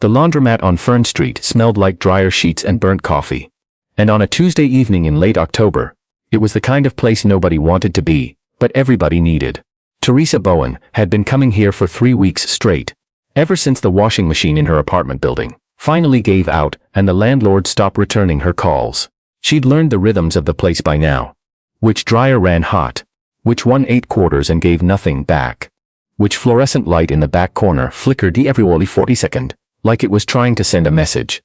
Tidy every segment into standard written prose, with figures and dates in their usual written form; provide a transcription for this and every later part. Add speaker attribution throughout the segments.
Speaker 1: The laundromat on Fern Street smelled like dryer sheets and burnt coffee. And on a Tuesday evening in late October, it was the kind of place nobody wanted to be, but everybody needed. Teresa Bowen had been coming here for 3 weeks straight, ever since the washing machine in her apartment building finally gave out and the landlord stopped returning her calls. She'd learned the rhythms of the place by now. Which dryer ran hot, which one ate quarters and gave nothing back, which fluorescent light in the back corner flickered every 40 seconds, like it was trying to send a message.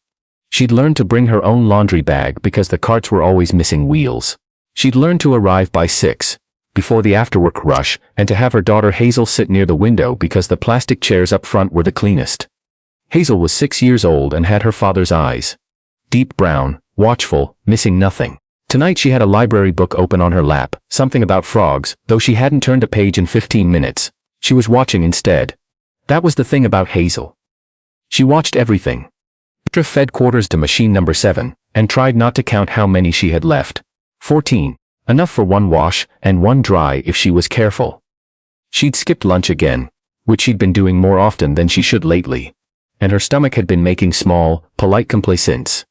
Speaker 1: She'd learned to bring her own laundry bag because the carts were always missing wheels. She'd learned to arrive by 6, before the after-work rush, and to have her daughter Hazel sit near the window because the plastic chairs up front were the cleanest. Hazel was 6 years old and had her father's eyes. Deep brown, watchful, missing nothing. Tonight she had a library book open on her lap, something about frogs, though she hadn't turned a page in 15 minutes. She was watching instead. That was the thing about Hazel. She watched everything. Petra fed quarters to machine number 7, and tried not to count how many she had left. 14. Enough for one wash and one dry if she was careful. She'd skipped lunch again, which she'd been doing more often than she should lately. And her stomach had been making small, polite complaisance.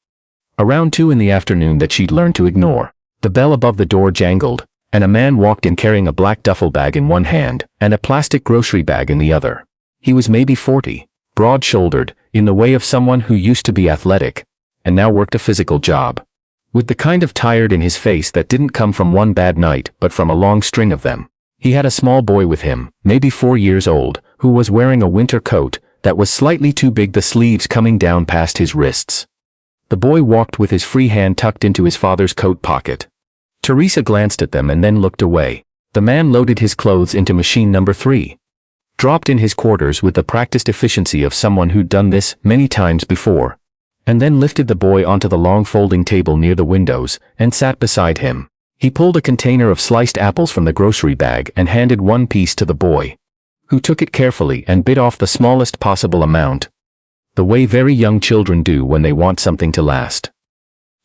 Speaker 1: Around 2 in the afternoon that she'd learned to ignore. The bell above the door jangled, and a man walked in carrying a black duffel bag in one hand and a plastic grocery bag in the other. He was maybe 40, broad-shouldered, in the way of someone who used to be athletic, and now worked a physical job. With the kind of tired in his face that didn't come from one bad night but from a long string of them. He had a small boy with him, maybe 4 years old, who was wearing a winter coat that was slightly too big, the sleeves coming down past his wrists. The boy walked with his free hand tucked into his father's coat pocket. Teresa glanced at them and then looked away. The man loaded his clothes into machine number 3. Dropped in his quarters with the practiced efficiency of someone who'd done this many times before. And then lifted the boy onto the long folding table near the windows and sat beside him. He pulled a container of sliced apples from the grocery bag and handed one piece to the boy, who took it carefully and bit off the smallest possible amount, the way very young children do when they want something to last.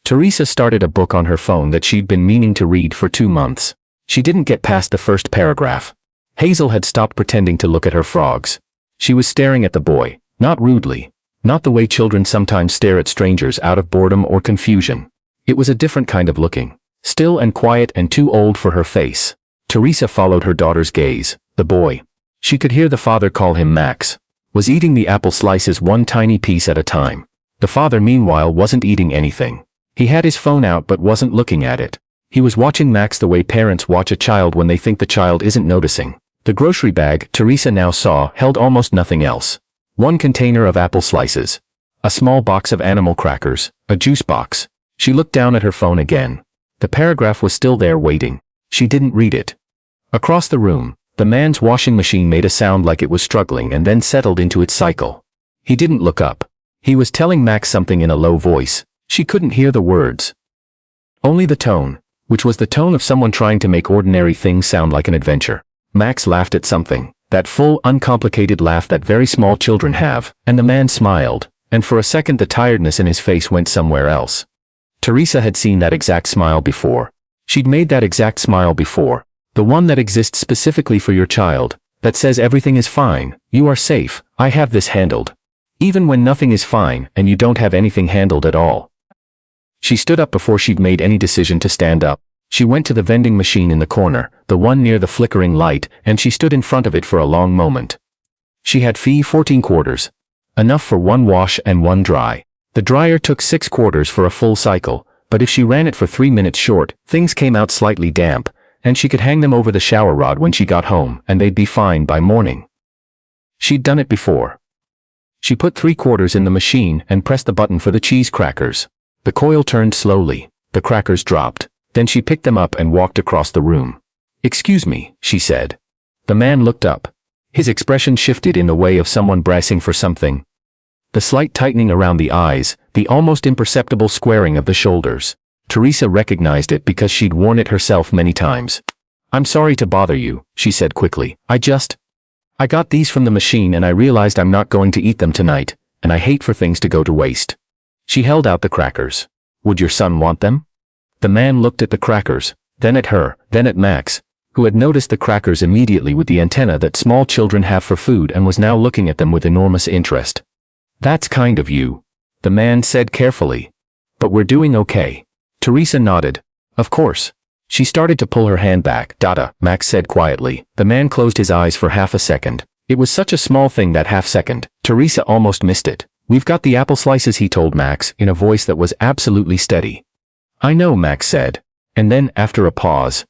Speaker 1: Teresa started a book on her phone that she'd been meaning to read for 2 months. She didn't get past the first paragraph. Hazel had stopped pretending to look at her frogs. She was staring at the boy, not rudely. Not the way children sometimes stare at strangers out of boredom or confusion. It was a different kind of looking. Still and quiet and too old for her face. Teresa followed her daughter's gaze. The boy. She could hear the father call him Max. Was eating the apple slices one tiny piece at a time. The father meanwhile wasn't eating anything. He had his phone out but wasn't looking at it. He was watching Max the way parents watch a child when they think the child isn't noticing. The grocery bag, Teresa now saw, held almost nothing else. 1 container of apple slices. A small box of animal crackers. A juice box. She looked down at her phone again. The paragraph was still there waiting. She didn't read it. Across the room, the man's washing machine made a sound like it was struggling and then settled into its cycle. He didn't look up. He was telling Max something in a low voice. She couldn't hear the words. Only the tone, which was the tone of someone trying to make ordinary things sound like an adventure. Max laughed at something. That full, uncomplicated laugh that very small children have, and the man smiled, and for a second the tiredness in his face went somewhere else. Teresa had seen that exact smile before. She'd made that exact smile before. The one that exists specifically for your child, that says everything is fine, you are safe, I have this handled. Even when nothing is fine and you don't have anything handled at all. She stood up before she'd made any decision to stand up. She went to the vending machine in the corner, the one near the flickering light, and she stood in front of it for a long moment. She had 14 quarters. Enough for one wash and one dry. The dryer took 6 quarters for a full cycle, but if she ran it for 3 minutes short, things came out slightly damp, and she could hang them over the shower rod when she got home, and they'd be fine by morning. She'd done it before. She put 3 quarters in the machine and pressed the button for the cheese crackers. The coil turned slowly. The crackers dropped. Then she picked them up and walked across the room. "Excuse me," she said. The man looked up. His expression shifted in the way of someone bracing for something. The slight tightening around the eyes, the almost imperceptible squaring of the shoulders. Teresa recognized it because she'd worn it herself many times. "I'm sorry to bother you," she said quickly. I got these from the machine and I realized I'm not going to eat them tonight, and I hate for things to go to waste." She held out the crackers. "Would your son want them?" The man looked at the crackers, then at her, then at Max, who had noticed the crackers immediately with the antenna that small children have for food and was now looking at them with enormous interest. That's kind of you, the man said carefully. But we're doing okay. Teresa nodded. Of course. She started to pull her hand back. Dada, Max said quietly. The man closed his eyes for half a second. It was such a small thing that half second. Teresa almost missed it. We've got the apple slices, he told Max in a voice that was absolutely steady. I know, Max said. And then, after a pause.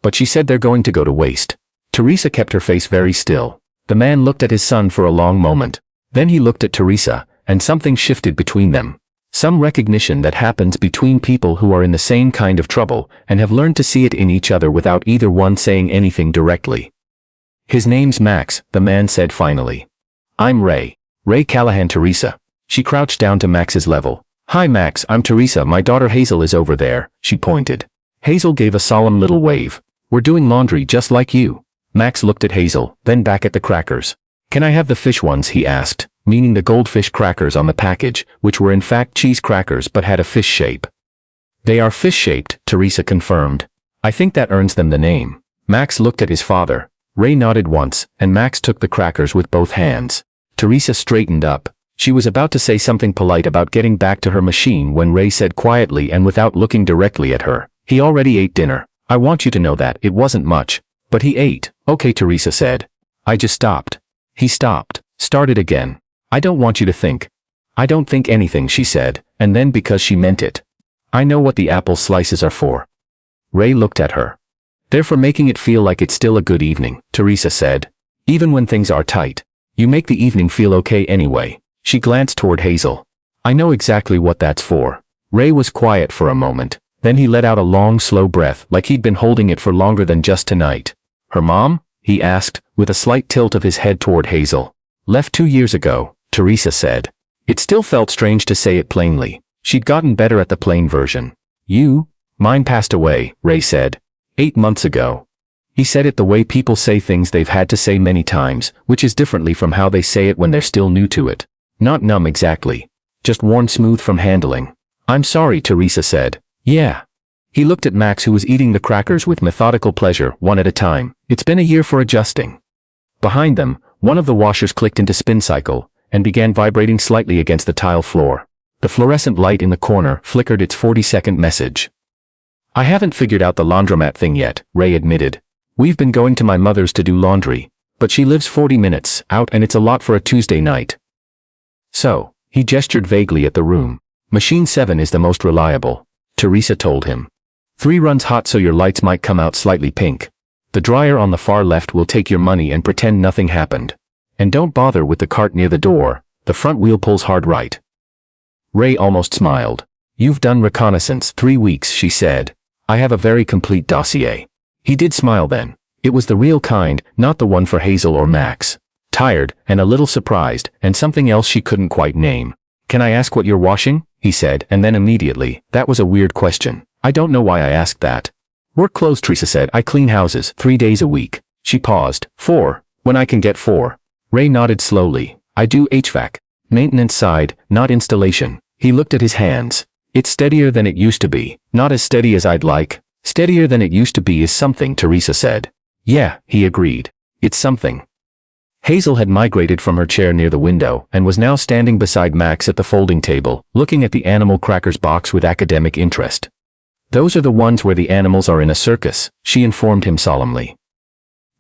Speaker 1: But she said they're going to go to waste. Teresa kept her face very still. The man looked at his son for a long moment. Then he looked at Teresa, and something shifted between them. Some recognition that happens between people who are in the same kind of trouble and have learned to see it in each other without either one saying anything directly. His name's Max, the man said finally. I'm Ray. Ray Callahan. Teresa. She crouched down to Max's level. Hi Max, I'm Teresa. My daughter Hazel is over there, she pointed. Hazel gave a solemn little wave. We're doing laundry just like you. Max looked at Hazel, then back at the crackers. Can I have the fish ones, he asked, meaning the goldfish crackers on the package, which were in fact cheese crackers but had a fish shape. They are fish-shaped, Teresa confirmed. I think that earns them the name. Max looked at his father. Ray nodded once, and Max took the crackers with both hands. Teresa straightened up. She was about to say something polite about getting back to her machine when Ray said quietly and without looking directly at her, he already ate dinner. I want you to know that it wasn't much. But he ate. Okay, Teresa said. I just stopped. He stopped. Started again. I don't want you to think. I don't think anything, she said, and then because she meant it. I know what the apple slices are for. Ray looked at her. They're for making it feel like it's still a good evening, Teresa said. Even when things are tight. You make the evening feel okay anyway. She glanced toward Hazel. I know exactly what that's for. Ray was quiet for a moment. Then he let out a long, slow breath like he'd been holding it for longer than just tonight. Her mom? He asked, with a slight tilt of his head toward Hazel. Left 2 years ago, Teresa said. It still felt strange to say it plainly. She'd gotten better at the plain version. You? Mine passed away, Ray said. 8 months ago. He said it the way people say things they've had to say many times, which is differently from how they say it when they're still new to it. Not numb exactly. Just worn smooth from handling. I'm sorry, Teresa said. Yeah. He looked at Max, who was eating the crackers with methodical pleasure, one at a time. It's been a year for adjusting. Behind them, one of the washers clicked into spin cycle and began vibrating slightly against the tile floor. The fluorescent light in the corner flickered its 40-second message. I haven't figured out the laundromat thing yet, Ray admitted. We've been going to my mother's to do laundry, but she lives 40 minutes out and it's a lot for a Tuesday night. So, he gestured vaguely at the room. Machine 7 is the most reliable, Teresa told him. 3 runs hot so your lights might come out slightly pink. The dryer on the far left will take your money and pretend nothing happened. And don't bother with the cart near the door, the front wheel pulls hard right. Ray almost smiled. You've done reconnaissance 3 weeks, she said. I have a very complete dossier. He did smile then. It was the real kind, not the one for Hazel or Max. Tired, and a little surprised, and something else she couldn't quite name. Can I ask what you're washing? He said, and then immediately, that was a weird question. I don't know why I asked that. Work clothes, Teresa said. I clean houses 3 days a week. She paused. 4, when I can get 4. Ray nodded slowly. I do HVAC. Maintenance side, not installation. He looked at his hands. It's steadier than it used to be. Not as steady as I'd like. Steadier than it used to be is something, Teresa said. Yeah, he agreed. It's something. Hazel had migrated from her chair near the window and was now standing beside Max at the folding table, looking at the animal crackers box with academic interest. Those are the ones where the animals are in a circus, she informed him solemnly.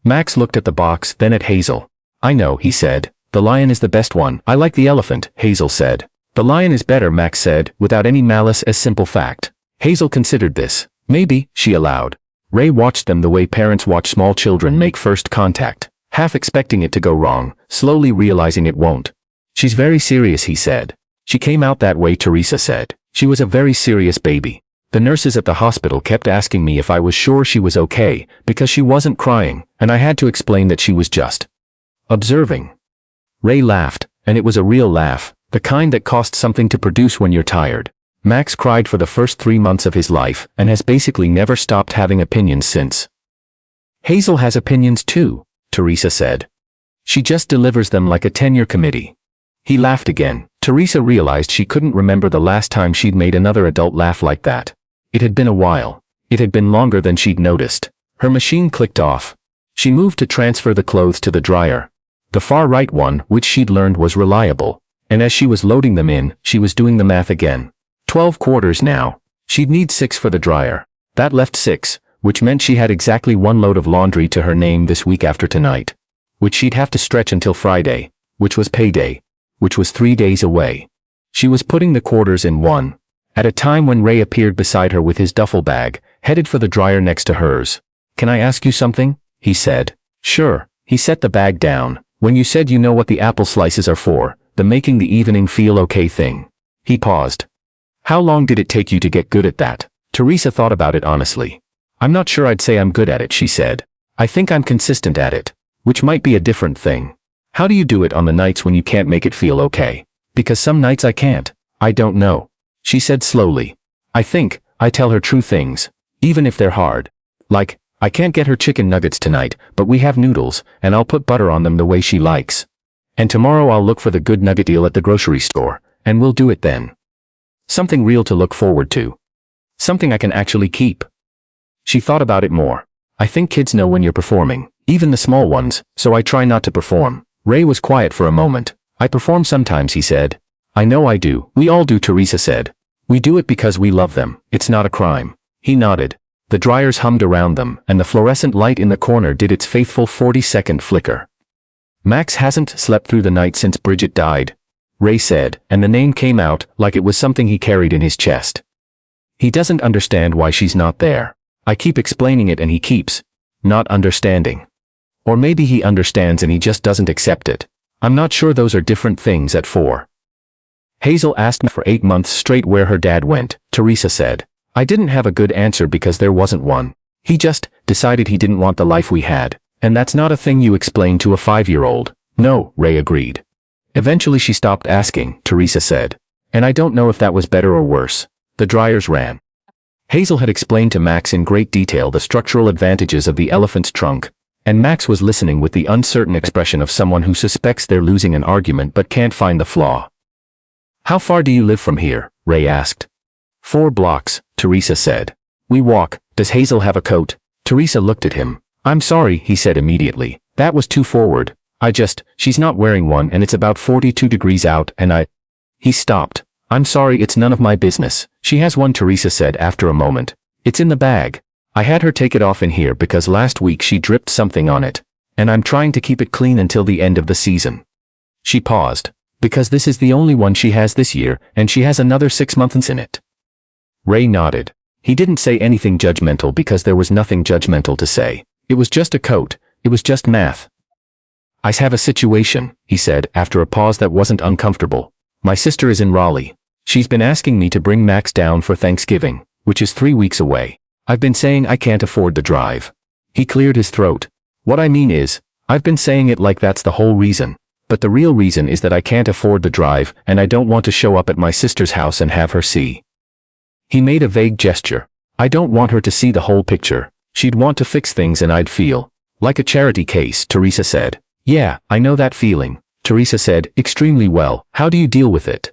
Speaker 1: Max looked at the box, then at Hazel. I know, he said. The lion is the best one. I like the elephant, Hazel said. The lion is better, Max said, without any malice, as simple fact. Hazel considered this. Maybe, she allowed. Ray watched them the way parents watch small children make first contact, half expecting it to go wrong, slowly realizing it won't. She's very serious, he said. She came out that way, Teresa said. She was a very serious baby. The nurses at the hospital kept asking me if I was sure she was okay, because she wasn't crying, and I had to explain that she was just observing. Ray laughed, and it was a real laugh, the kind that costs something to produce when you're tired. Max cried for the first 3 months of his life, and has basically never stopped having opinions since. Hazel has opinions too, Teresa said. She just delivers them like a tenure committee. He laughed again. Teresa realized she couldn't remember the last time she'd made another adult laugh like that. It had been a while. It had been longer than she'd noticed. Her machine clicked off. She moved to transfer the clothes to the dryer. The far right one, which she'd learned was reliable, And as she was loading them in, she was doing the math again. 12 quarters now. She'd need 6 for the dryer. That left 6, which meant she had exactly 1 load of laundry to her name this week after tonight, which she'd have to stretch until Friday, which was payday, which was 3 days away. She was putting the quarters in one, at a time when Ray appeared beside her with his duffel bag, headed for the dryer next to hers. "Can I ask you something?" he said. "Sure." He set the bag down. "When you said you know what the apple slices are for, the making the evening feel okay thing." He paused. "How long did it take you to get good at that?" Teresa thought about it honestly. "I'm not sure I'd say I'm good at it," she said. "I think I'm consistent at it, which might be a different thing." "How do you do it on the nights when you can't make it feel okay?" "Because some nights I can't. I don't know," she said slowly. "I think I tell her true things, even if they're hard. Like, I can't get her chicken nuggets tonight, but we have noodles, and I'll put butter on them the way she likes. And tomorrow I'll look for the good nugget deal at the grocery store, and we'll do it then. Something real to look forward to. Something I can actually keep." She thought about it more. "I think kids know when you're performing, even the small ones, so I try not to perform." Ray was quiet for a moment. "I perform sometimes," he said. "I know I do. We all do," Teresa said. "We do it because we love them. It's not a crime." He nodded. The dryers hummed around them, and the fluorescent light in the corner did its faithful 40-second flicker. "Max hasn't slept through the night since Bridget died," Ray said, and the name came out like it was something he carried in his chest. "He doesn't understand why she's not there. I keep explaining it and he keeps not understanding. Or maybe he understands and he just doesn't accept it. I'm not sure, those are different things at 4. Hazel asked me for 8 months straight where her dad went," Teresa said. "I didn't have a good answer because there wasn't one. He just decided he didn't want the life we had, and that's not a thing you explain to a 5-year-old. "No," Ray agreed. "Eventually she stopped asking," Teresa said. "And I don't know if that was better or worse." The dryers ran. Hazel had explained to Max in great detail the structural advantages of the elephant's trunk, and Max was listening with the uncertain expression of someone who suspects they're losing an argument but can't find the flaw. "How far do you live from here?" Ray asked. 4 blocks, Teresa said. "We walk." "Does Hazel have a coat?" Teresa looked at him. "I'm sorry," he said immediately. "That was too forward. She's not wearing one and it's about 42 degrees out and He stopped. "I'm sorry, it's none of my business." "She has one," Teresa said after a moment. "It's in the bag. I had her take it off in here because last week she dripped something on it, and I'm trying to keep it clean until the end of the season." She paused. "Because this is the only one she has this year, and she has another 6 months in it." Ray nodded. He didn't say anything judgmental because there was nothing judgmental to say. It was just a coat. It was just math. "I have a situation," he said after a pause that wasn't uncomfortable. "My sister is in Raleigh. She's been asking me to bring Max down for Thanksgiving, which is 3 weeks away. I've been saying I can't afford the drive." He cleared his throat. "What I mean is, I've been saying it like that's the whole reason. But the real reason is that I can't afford the drive and I don't want to show up at my sister's house and have her see." He made a vague gesture. "I don't want her to see the whole picture. She'd want to fix things and I'd feel like a charity case," Teresa said. "Yeah, I know that feeling," Teresa said, "extremely well." "How do you deal with it?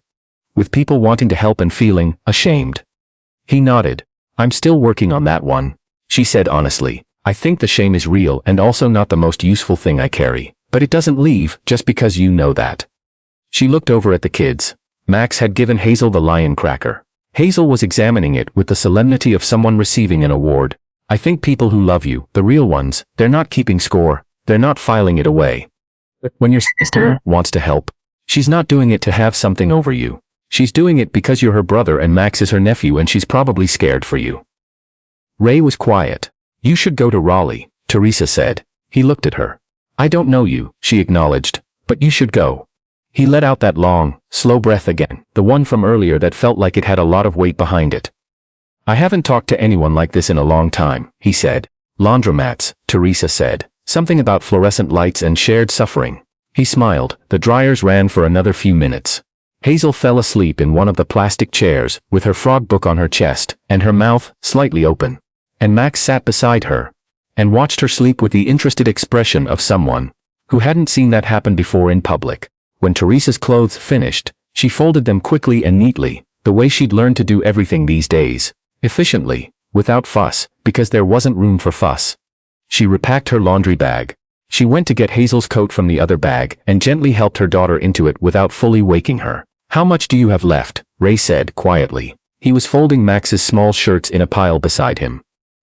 Speaker 1: With people wanting to help and feeling ashamed?" He nodded. "I'm still working on that one," she said honestly. "I think the shame is real and also not the most useful thing I carry, but it doesn't leave just because you know that." She looked over at the kids. Max had given Hazel the lion cracker. Hazel was examining it with the solemnity of someone receiving an award. "I think people who love you, the real ones, they're not keeping score, they're not filing it away. When your sister wants to help, she's not doing it to have something over you. She's doing it because you're her brother and Max is her nephew and she's probably scared for you." Ray was quiet. "You should go to Raleigh," Teresa said. He looked at her. "I don't know you," she acknowledged, "but you should go." He let out that long, slow breath again, the one from earlier that felt like it had a lot of weight behind it. "I haven't talked to anyone like this in a long time," he said. "Laundromats," Teresa said. "Something about fluorescent lights and shared suffering." He smiled. The dryers ran for another few minutes. Hazel fell asleep in one of the plastic chairs, with her frog book on her chest, and her mouth slightly open. And Max sat beside her and watched her sleep with the interested expression of someone who hadn't seen that happen before in public. When Teresa's clothes finished, she folded them quickly and neatly, the way she'd learned to do everything these days, efficiently, without fuss, because there wasn't room for fuss. She repacked her laundry bag. She went to get Hazel's coat from the other bag and gently helped her daughter into it without fully waking her. "How much do you have left?" Ray said quietly. He was folding Max's small shirts in a pile beside him.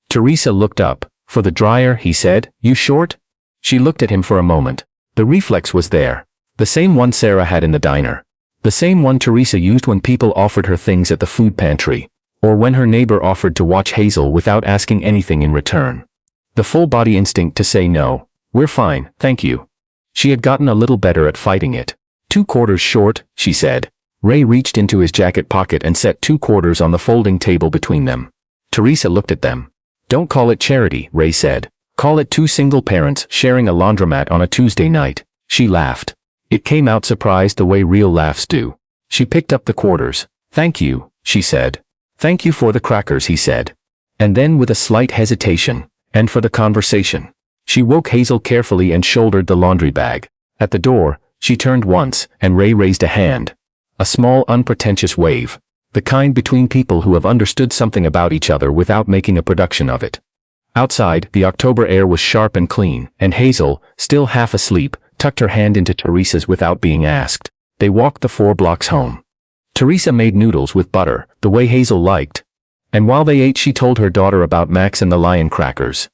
Speaker 1: Teresa looked up. "For the dryer," he said. "You short?" She looked at him for a moment. The reflex was there. The same one Sarah had in the diner. The same one Teresa used when people offered her things at the food pantry, or when her neighbor offered to watch Hazel without asking anything in return. The full-body instinct to say no. "We're fine, thank you." She had gotten a little better at fighting it. "2/4 short," she said. Ray reached into his jacket pocket and set 2/4 on the folding table between them. Teresa looked at them. "Don't call it charity," Ray said. "Call it two single parents sharing a laundromat on a Tuesday night." She laughed. It came out surprised the way real laughs do. She picked up the quarters. "Thank you," she said. "Thank you for the crackers," he said. And then with a slight hesitation, "And for the conversation." She woke Hazel carefully and shouldered the laundry bag. At the door, she turned once, and Ray raised a hand. A small, unpretentious wave. The kind between people who have understood something about each other without making a production of it. Outside, the October air was sharp and clean, and Hazel, still half asleep, tucked her hand into Teresa's without being asked. They walked the 4 blocks home. Teresa made noodles with butter, the way Hazel liked. And while they ate, she told her daughter about Max and the lion crackers.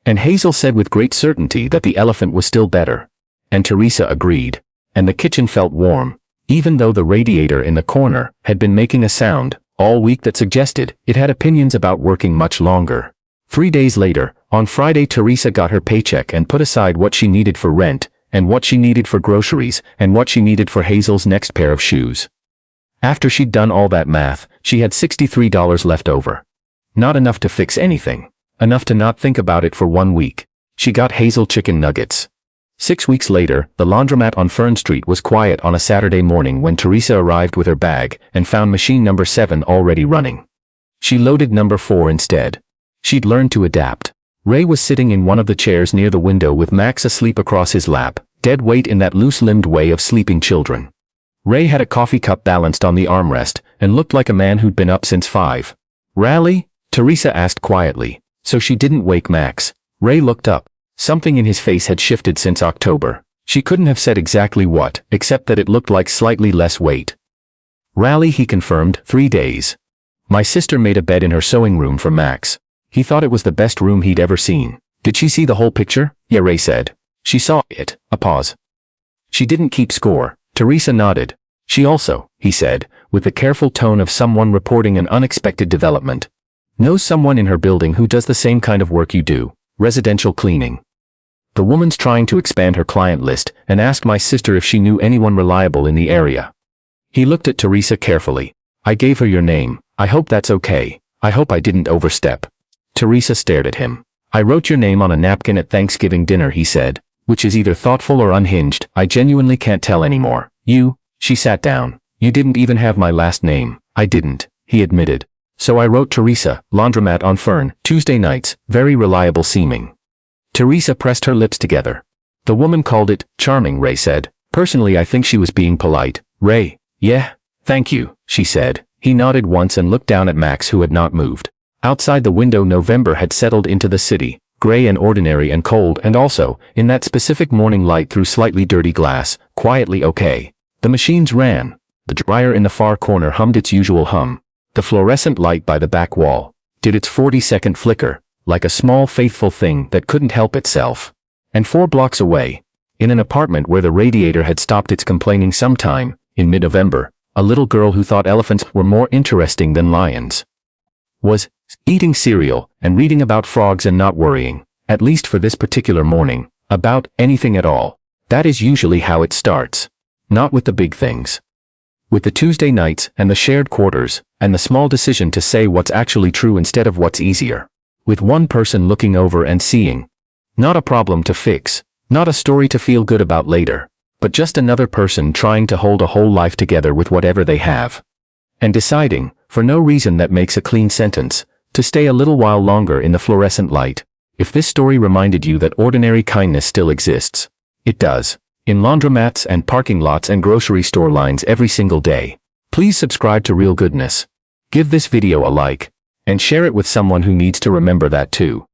Speaker 1: And Hazel said with great certainty that the elephant was still better. And Teresa agreed. And the kitchen felt warm, even though the radiator in the corner had been making a sound all week that suggested it had opinions about working much longer. 3 days later, on Friday, Teresa got her paycheck and put aside what she needed for rent, and what she needed for groceries, and what she needed for Hazel's next pair of shoes. After she'd done all that math, she had $63 left over. Not enough to fix anything. Enough to not think about it for 1 week. She got Hazel chicken nuggets. 6 weeks later, the laundromat on Fern Street was quiet on a Saturday morning when Teresa arrived with her bag and found machine number 7 already running. She loaded number 4 instead. She'd learned to adapt. Ray was sitting in one of the chairs near the window with Max asleep across his lap, dead weight in that loose-limbed way of sleeping children. Ray had a coffee cup balanced on the armrest and looked like a man who'd been up since 5. "Rally?" Teresa asked quietly, so she didn't wake Max. Ray looked up. Something in his face had shifted since October. She couldn't have said exactly what, except that it looked like slightly less weight. "Rally," he confirmed, 3 days. "My sister made a bed in her sewing room for Max. He thought it was the best room he'd ever seen." "Did she see the whole picture?" "Yeah," Ray said. "She saw it." A pause. "She didn't keep score." Teresa nodded. "She also," he said, with the careful tone of someone reporting an unexpected development, "knows someone in her building who does the same kind of work you do, residential cleaning. The woman's trying to expand her client list and asked my sister if she knew anyone reliable in the area." He looked at Teresa carefully. "I gave her your name. I hope that's okay. I hope I didn't overstep." Teresa stared at him. "I wrote your name on a napkin at Thanksgiving dinner," he said, "which is either thoughtful or unhinged. I genuinely can't tell anymore." She sat down. "You didn't even have my last name." "I didn't," he admitted. "So I wrote Teresa, laundromat on Fern, Tuesday nights, very reliable seeming." Teresa pressed her lips together. "The woman called it charming," Ray said. "Personally, I think she was being polite." "Ray, yeah, thank you," she said. He nodded once and looked down at Max, who had not moved. Outside the window, November had settled into the city, gray and ordinary and cold, and also, in that specific morning light through slightly dirty glass, quietly okay. The machines ran. The dryer in the far corner hummed its usual hum. The fluorescent light by the back wall did its 40-second flicker, like a small faithful thing that couldn't help itself. And 4 blocks away, in an apartment where the radiator had stopped its complaining sometime, in mid-November, a little girl who thought elephants were more interesting than lions was eating cereal and reading about frogs and not worrying, at least for this particular morning, about anything at all. That is usually how it starts. Not with the big things. With the Tuesday nights and the shared quarters and the small decision to say what's actually true instead of what's easier. With one person looking over and seeing. Not a problem to fix, not a story to feel good about later, but just another person trying to hold a whole life together with whatever they have. And deciding, for no reason that makes a clean sentence, to stay a little while longer in the fluorescent light. If this story reminded you that ordinary kindness still exists, it does. In laundromats and parking lots and grocery store lines every single day. Please subscribe to Real Goodness. Give this video a like, and share it with someone who needs to remember that too.